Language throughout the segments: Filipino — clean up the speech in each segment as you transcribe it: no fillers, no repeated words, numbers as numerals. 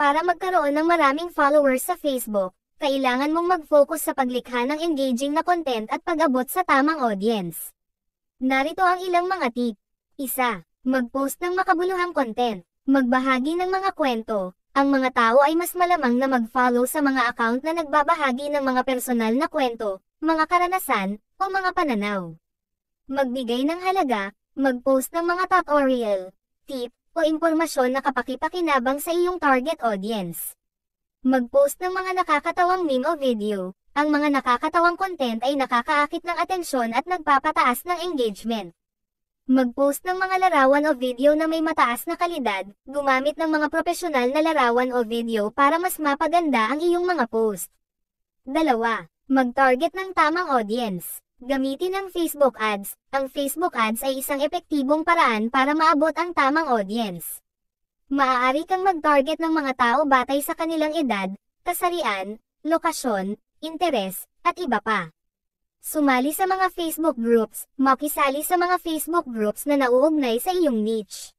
Para magkaroon ng maraming followers sa Facebook, kailangan mong mag-focus sa paglikha ng engaging na content at pag-abot sa tamang audience. Narito ang ilang mga tip. 1. Mag-post ng makabuluhang content. Magbahagi ng mga kwento. Ang mga tao ay mas malamang na mag-follow sa mga account na nagbabahagi ng mga personal na kwento, mga karanasan, o mga pananaw. Magbigay ng halaga. Mag-post ng mga tutorial, tip, o impormasyon na kapaki-pakinabang sa iyong target audience. Mag-post ng mga nakakatawang meme o video. Ang mga nakakatawang content ay nakakaakit ng atensyon at nagpapataas ng engagement. Mag-post ng mga larawan o video na may mataas na kalidad. Gumamit ng mga profesional na larawan o video para mas mapaganda ang iyong mga post. 2. Mag-target ng tamang audience. Gamitin ang Facebook Ads. Ang Facebook Ads ay isang epektibong paraan para maabot ang tamang audience. Maaari kang mag-target ng mga tao batay sa kanilang edad, kasarian, lokasyon, interes, at iba pa. Sumali sa mga Facebook groups. Makisali sa mga Facebook groups na nauugnay sa iyong niche.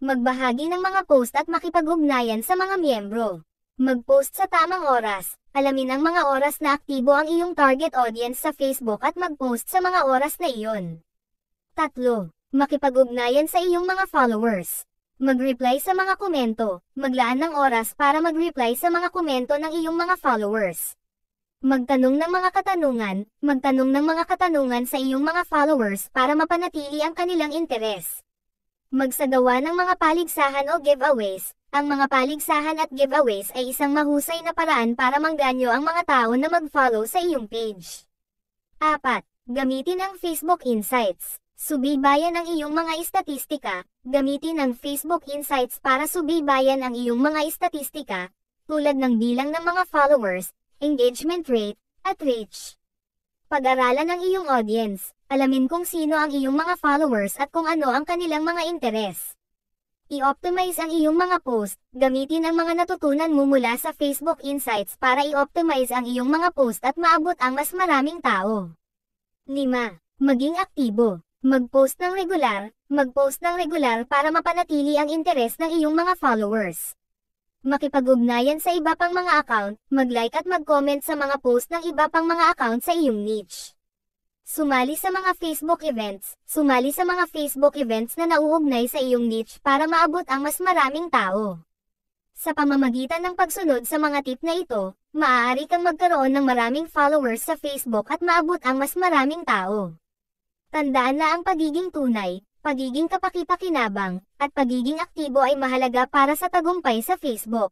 Magbahagi ng mga post at makipag-ugnayan sa mga miyembro. Mag-post sa tamang oras. Alamin ang mga oras na aktibo ang iyong target audience sa Facebook at mag-post sa mga oras na iyon. 3. Makipag-ugnayan sa iyong mga followers. Mag-reply sa mga komento. Maglaan ng oras para mag-reply sa mga komento ng iyong mga followers. Magtanong ng mga katanungan. Magtanong ng mga katanungan sa iyong mga followers para mapanatili ang kanilang interes. Magsagawa ng mga paligsahan o giveaways. Ang mga paligsahan at giveaways ay isang mahusay na paraan para mangganyo ang mga tao na mag-follow sa iyong page. 4. Gamitin ang Facebook Insights. Subaybayan ang iyong mga istatistika. Gamitin ang Facebook Insights para subaybayan ang iyong mga istatistika, tulad ng bilang ng mga followers, engagement rate, at reach. Pag-aralan ang iyong audience. Alamin kung sino ang iyong mga followers at kung ano ang kanilang mga interes. I-optimize ang iyong mga post. Gamitin ang mga natutunan mo mula sa Facebook Insights para i-optimize ang iyong mga post at maabot ang mas maraming tao. 5. Maging aktibo. Mag-post ng regular. Mag-post ng regular para mapanatili ang interes ng iyong mga followers. Makipag-ugnayan sa iba pang mga account. Mag-like at mag-comment sa mga post ng iba pang mga account sa iyong niche. Sumali sa mga Facebook events. Sumali sa mga Facebook events na nauugnay sa iyong niche para maabot ang mas maraming tao. Sa pamamagitan ng pagsunod sa mga tip na ito, maaari kang magkaroon ng maraming followers sa Facebook at maabot ang mas maraming tao. Tandaan na ang pagiging tunay, pagiging kapaki-pakinabang, at pagiging aktibo ay mahalaga para sa tagumpay sa Facebook.